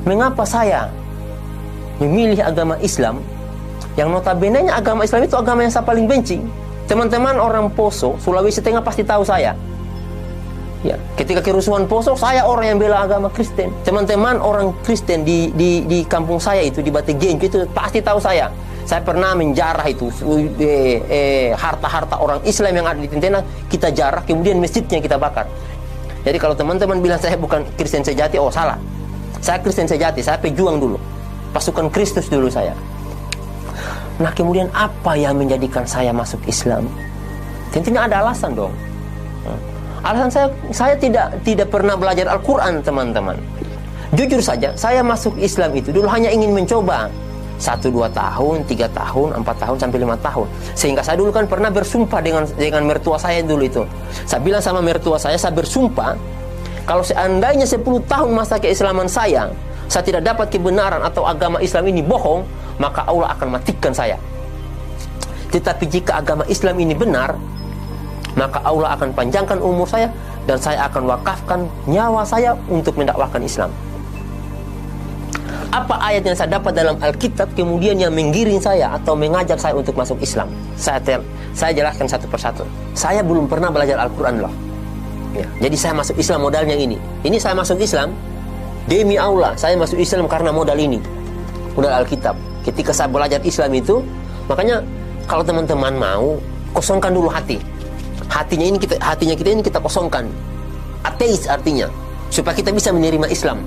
Mengapa saya memilih agama Islam yang notabene-nya agama Islam itu agama yang saya paling benci? Teman-teman orang Poso, Sulawesi Tengah pasti tahu saya. Ya, ketika kerusuhan Poso, saya orang yang bela agama Kristen. Teman-teman orang Kristen di kampung saya itu, di Bategenco itu pasti tahu saya. Saya pernah menjarah itu harta-harta orang Islam yang ada di Tentena, kita jarah, kemudian masjidnya kita bakar. Jadi kalau teman-teman bilang saya bukan Kristen sejati, oh salah. Saya Kristen sejati, saya pejuang dulu. Pasukan Kristus dulu saya. Nah, kemudian apa yang menjadikan saya masuk Islam? Tentunya ada alasan dong. Alasan saya tidak pernah belajar Al-Quran, teman-teman. Jujur saja, saya masuk Islam itu dulu hanya ingin mencoba 1-2 tahun, 3 tahun, 4 tahun, sampai 5 tahun. Sehingga saya dulu kan pernah bersumpah dengan mertua saya dulu itu. Saya bilang sama mertua saya bersumpah, kalau seandainya 10 tahun masa keislaman saya tidak dapat kebenaran atau agama Islam ini bohong, maka Allah akan matikan saya. Tetapi jika agama Islam ini benar, maka Allah akan panjangkan umur saya dan saya akan wakafkan nyawa saya untuk mendakwahkan Islam. Apa ayat yang saya dapat dalam Alkitab kemudian yang menggiring saya atau mengajak saya untuk masuk Islam? Saya jelaskan satu persatu. Saya belum pernah belajar Al-Quran loh. Ya, jadi saya masuk Islam modalnya ini. Ini saya masuk Islam demi Allah. Saya masuk Islam karena modal ini, modal Alkitab. Ketika saya belajar Islam itu, makanya kalau teman-teman mau, kosongkan dulu hati. Hatinya kita ini kita kosongkan. Ateis artinya, supaya kita bisa menerima Islam.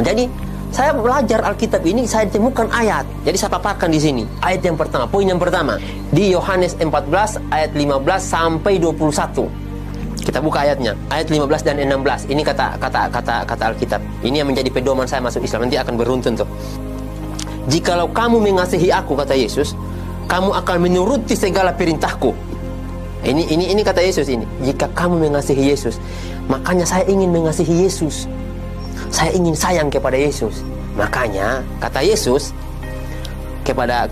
Jadi saya belajar Alkitab ini, saya temukan ayat. Jadi saya paparkan di sini. Ayat yang pertama, poin yang pertama di Yohanes 14 ayat 15 sampai 21. Kita buka ayatnya, ayat 15 dan 16. Ini kata Alkitab. Ini yang menjadi pedoman saya masuk Islam. Nanti akan beruntun tuh. Jikalau kamu mengasihi aku, kata Yesus, kamu akan menuruti segala perintahku. Ini kata Yesus ini. Jika kamu mengasihi Yesus, makanya saya ingin mengasihi Yesus. Saya ingin sayang kepada Yesus. Makanya kata Yesus kepada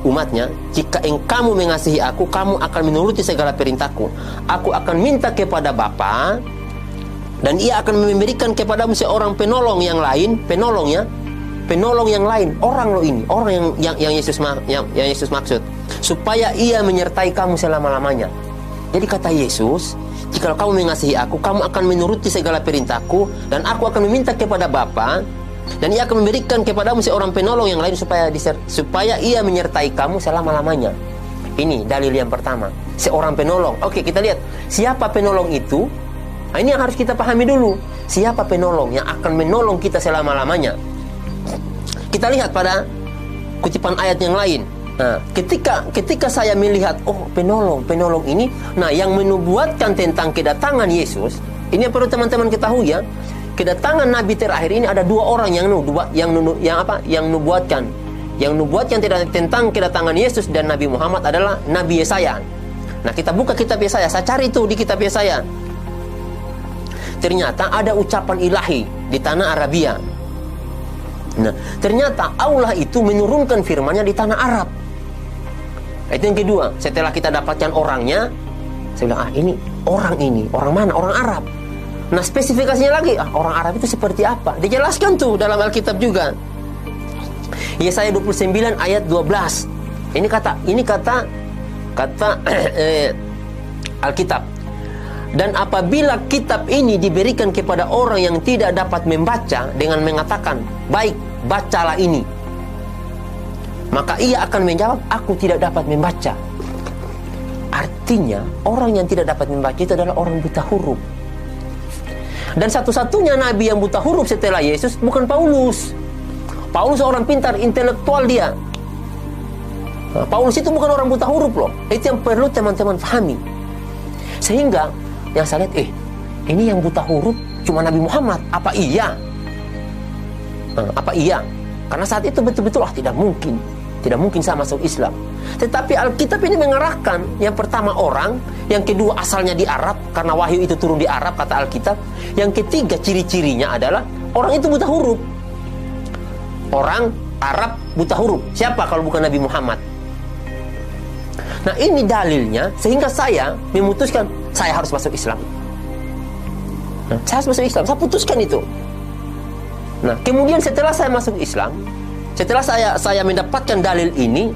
umatnya, jika kamu mengasihi aku, kamu akan menuruti segala perintahku. Aku akan minta kepada Bapa, dan Ia akan memberikan kepadamu seorang penolong yang lain, penolong yang lain. Orang loh ini, orang yang Yesus maksud, supaya Ia menyertai kamu selama-lamanya. Jadi kata Yesus, jika kamu mengasihi aku, kamu akan menuruti segala perintahku, dan aku akan meminta kepada Bapa, dan Ia akan memberikan kepadamu seorang penolong yang lain supaya Ia menyertai kamu selama-lamanya. Ini dalil yang pertama, seorang penolong. Oke, kita lihat siapa penolong itu. Nah, ini yang harus kita pahami dulu. Siapa penolong yang akan menolong kita selama-lamanya? Kita lihat pada kutipan ayat yang lain. Nah, ketika saya melihat, oh penolong ini, nah yang menubuatkan tentang kedatangan Yesus, ini yang perlu teman-teman ketahui ya. Kedatangan Nabi terakhir ini ada 2 orang yang nubuatkan tentang kedatangan Yesus dan Nabi Muhammad adalah Nabi Yesaya. Nah, kita buka kitab Yesaya, saya cari itu di kitab Yesaya. Ternyata ada ucapan ilahi di tanah Arabia. Nah, ternyata Allah itu menurunkan firman-Nya di tanah Arab. Itu yang kedua. Setelah kita dapatkan orangnya, saya bilang, orang mana? Orang Arab. Nah, spesifikasinya lagi, orang Arab itu seperti apa? Dijelaskan tuh dalam Alkitab juga. Yesaya 29 ayat 12. Ini kata Alkitab. Dan apabila kitab ini diberikan kepada orang yang tidak dapat membaca dengan mengatakan, baik, bacalah ini, maka ia akan menjawab, aku tidak dapat membaca. Artinya, orang yang tidak dapat membaca itu adalah orang buta huruf. Dan satu-satunya nabi yang buta huruf setelah Yesus bukan Paulus. Paulus orang pintar, intelektual dia. Nah, Paulus itu bukan orang buta huruf loh. Itu yang perlu teman-teman pahami. Sehingga yang saya lihat, ini yang buta huruf cuma Nabi Muhammad. Apa iya? Apa iya? Karena saat itu betul-betul tidak mungkin saya masuk Islam. Tetapi Alkitab ini mengarahkan, yang pertama orang, yang kedua asalnya di Arab karena wahyu itu turun di Arab kata Alkitab. Yang ketiga ciri-cirinya adalah orang itu buta huruf. Orang Arab buta huruf. Siapa kalau bukan Nabi Muhammad? Nah, ini dalilnya sehingga saya memutuskan saya harus masuk Islam. Saya harus masuk Islam. Saya putuskan itu. Nah, kemudian setelah saya masuk Islam, setelah saya mendapatkan dalil ini,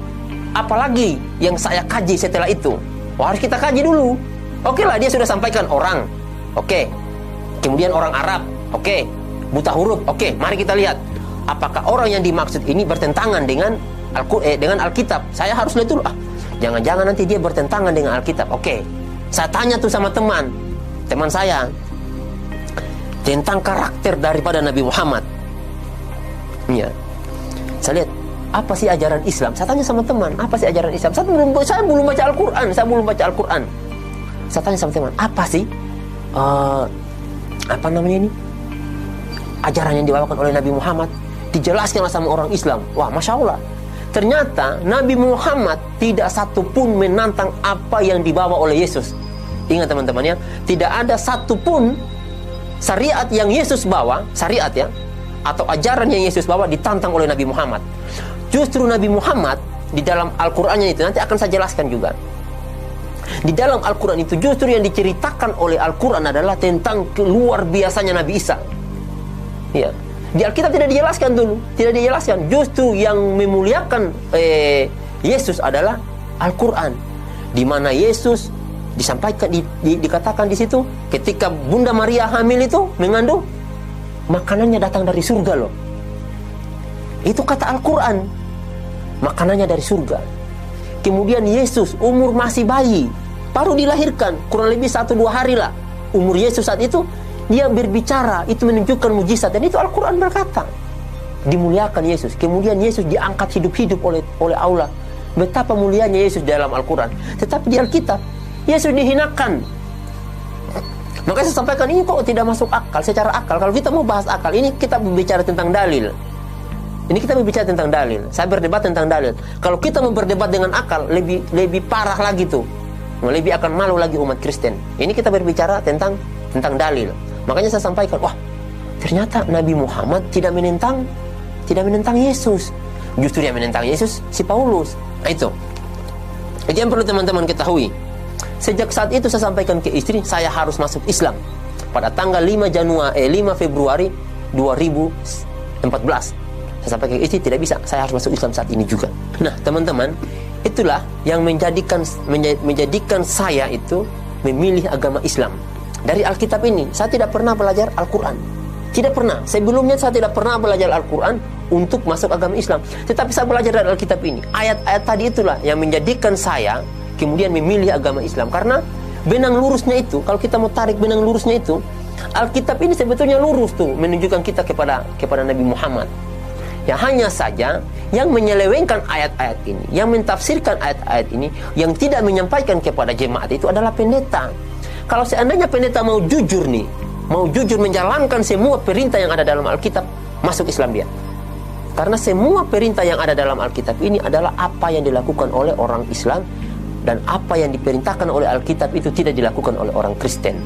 apalagi yang saya kaji setelah itu? Wah, harus kita kaji dulu. Oke lah, dia sudah sampaikan orang. Oke. Kemudian orang Arab. Oke. Buta huruf. Oke, mari kita lihat. Apakah orang yang dimaksud ini bertentangan dengan Alkitab? Saya harus lihat dulu. Jangan-jangan nanti dia bertentangan dengan Alkitab. Oke. Saya tanya tuh sama teman saya tentang karakter daripada Nabi Muhammad. Ya. Saya lihat, apa sih ajaran Islam? Saya tanya sama teman, apa sih ajaran Islam? Saya belum baca Al-Quran. Saya tanya sama teman, apa sih ajaran yang dibawakan oleh Nabi Muhammad? Dijelaskanlah sama orang Islam. Wah, Masya Allah. Ternyata Nabi Muhammad tidak satu pun menantang apa yang dibawa oleh Yesus. Ingat teman-teman ya, tidak ada satu pun syariat yang Yesus bawa, syariat ya, atau ajaran yang Yesus bawa ditantang oleh Nabi Muhammad. Justru Nabi Muhammad di dalam Al-Qur'annya itu, nanti akan saya jelaskan juga. Di dalam Al-Qur'an itu justru yang diceritakan oleh Al-Qur'an adalah tentang luar biasanya Nabi Isa. Ya. Di Alkitab tidak dijelaskan dulu, tidak dijelaskan. Justru yang memuliakan Yesus adalah Al-Qur'an, di mana Yesus disampaikan, dikatakan di situ ketika Bunda Maria hamil itu mengandung, makanannya datang dari surga loh. Itu kata Al-Qur'an, makanannya dari surga. Kemudian Yesus umur masih bayi, baru dilahirkan, kurang lebih 1-2 hari lah umur Yesus saat itu. Dia berbicara, itu menunjukkan mujizat, dan itu Al-Quran berkata dimuliakan Yesus. Kemudian Yesus diangkat hidup-hidup oleh Allah. Betapa mulianya Yesus dalam Al-Quran. Tetapi di Alkitab Yesus dihinakan. Maka saya sampaikan, ini kok tidak masuk akal secara akal. Kalau kita mau bahas akal, ini kita berbicara tentang dalil. Ini kita berbicara tentang dalil. Saya berdebat tentang dalil. Kalau kita mau berdebat dengan akal, lebih parah lagi tuh. Lebih akan malu lagi umat Kristen. Ini kita berbicara tentang dalil. Makanya saya sampaikan, wah, ternyata Nabi Muhammad tidak menentang Yesus. Justru yang menentang Yesus si Paulus. Nah, itu yang perlu teman-teman ketahui. Sejak saat itu saya sampaikan ke istri, saya harus masuk Islam. Pada tanggal 5 Februari 2014. Saya sampaikan ke istri, tidak bisa, saya harus masuk Islam saat ini juga. Nah, teman-teman, itulah yang menjadikan saya itu memilih agama Islam. Dari Alkitab ini, saya tidak pernah belajar Al-Quran. Tidak pernah. Sebelumnya saya tidak pernah belajar Al-Quran untuk masuk agama Islam. Tetapi saya belajar dari Alkitab ini. Ayat-ayat tadi itulah yang menjadikan saya kemudian memilih agama Islam. Karena benang lurusnya itu, kalau kita mau tarik benang lurusnya itu, Alkitab ini sebetulnya lurus tuh, menunjukkan kita kepada Nabi Muhammad. Ya, hanya saja yang menyelewengkan ayat-ayat ini, yang mentafsirkan ayat-ayat ini, yang tidak menyampaikan kepada jemaat itu adalah pendeta. Kalau seandainya pendeta mau jujur menjalankan semua perintah yang ada dalam Alkitab, masuk Islam dia. Karena semua perintah yang ada dalam Alkitab ini adalah apa yang dilakukan oleh orang Islam, dan apa yang diperintahkan oleh Alkitab itu tidak dilakukan oleh orang Kristen.